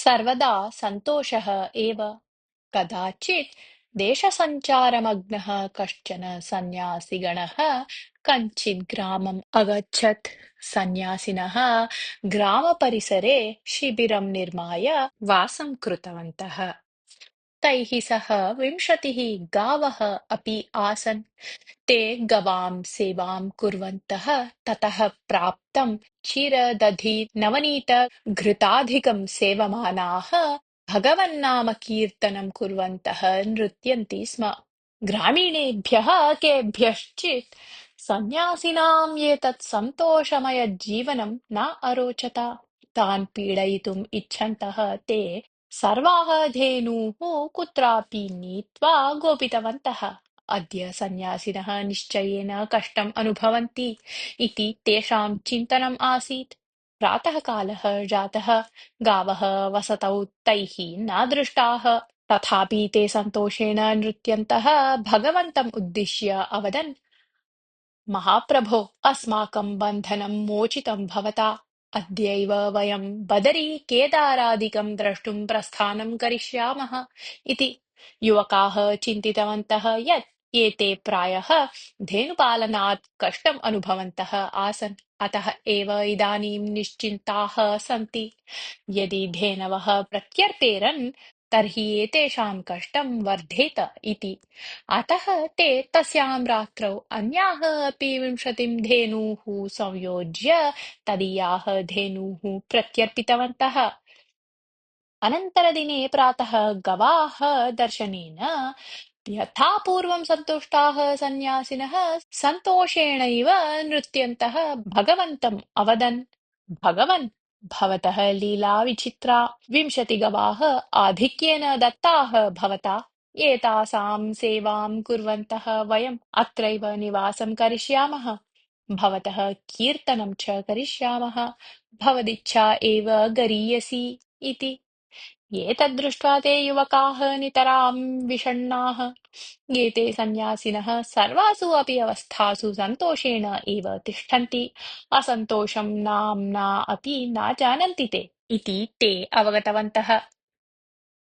सर्वदा सन्तोषः एव। कदाचित् देशसञ्चारमग्नः कश्चन सन्न्यासिगणः कञ्चित् ग्रामम् अगच्छत्। सन्न्यासिनः ग्रामपरिसरे शिबिरं निर्माय वासं कृतवन्तः। तैः सह 20 गावः अपि आसन्। ते गवां सेवां कुर्वन्तः। ततः प्राप्तं क्षीरदधि नवनीत घृताधिकं सेवमानाः भगवन्नाम कीर्तनं कुर्वन्तः नृत्यन्ति स्म। ग्रामीणेभ्यः केभ्यश्चित् सन्न्यासिनाम् एतत् सन्तोषमयजीवनं न अरोचत। तान् पीडयितुम् इच्छन्तः ते सर्वाः धेनूः कुत्रापि नीत्वा गोपितवन्तः। अद्य सन्न्यासिनः निश्चयेन कष्टम् अनुभवन्ति इति तेषां चिन्तनम् आसीत्। प्रातःकालः जातः। गावः वसतौ तैः न दृष्टाः। तथापि ते सन्तोषेण नृत्यन्तः भगवन्तम् उद्दिश्य अवदन्, महाप्रभो, अस्माकं बन्धनं मोचितं भवता। अद्यैव वयं बदरी केदारादिकं द्रष्टुं प्रस्थानं करिष्यामः इति। युवकाः चिन्तितवन्तः यत् एते प्रायः धेनुपालनात् कष्टम् अनुभवन्तः आसन्, अतः एव इदानीं निश्चिन्ताः सन्ति। यदि धेनवः प्रत्यर्पेरन् तर्हि एतेषां कष्टं वर्धेत इति। अतः ते तस्यां रात्रौ अन्याः अपि 20 धेनूः संयोज्य तदीयाः धेनूः प्रत्यर्पितवन्तः। अनन्तरदिने प्रातः गवाः दर्शनेन यथा पूर्वं सन्तुष्टाः सन्न्यासिनः सन्तोषेणैव नृत्यन्तः भगवन्तम् अवदन्, भगवन्, भवतः लीला विचित्रा। 20 गवाः आधिक्येन दत्ताः भवता। एतासां सेवां कुर्वन्तः वयम् अत्रैव निवासं करिष्यामः। भवतः कीर्तनं च करिष्यामः। भवदिच्छा एव गरीयसी इति। एतद्दृष्ट्वा ते युवकाः नितरां विषण्णाः। एते सन्न्यासिनः सर्वासु अपि अवस्थासु सन्तोषेण एव तिष्ठन्ति। असन्तोषं नाम्ना अपि न जानन्ति ते इति ते अवगतवन्तः।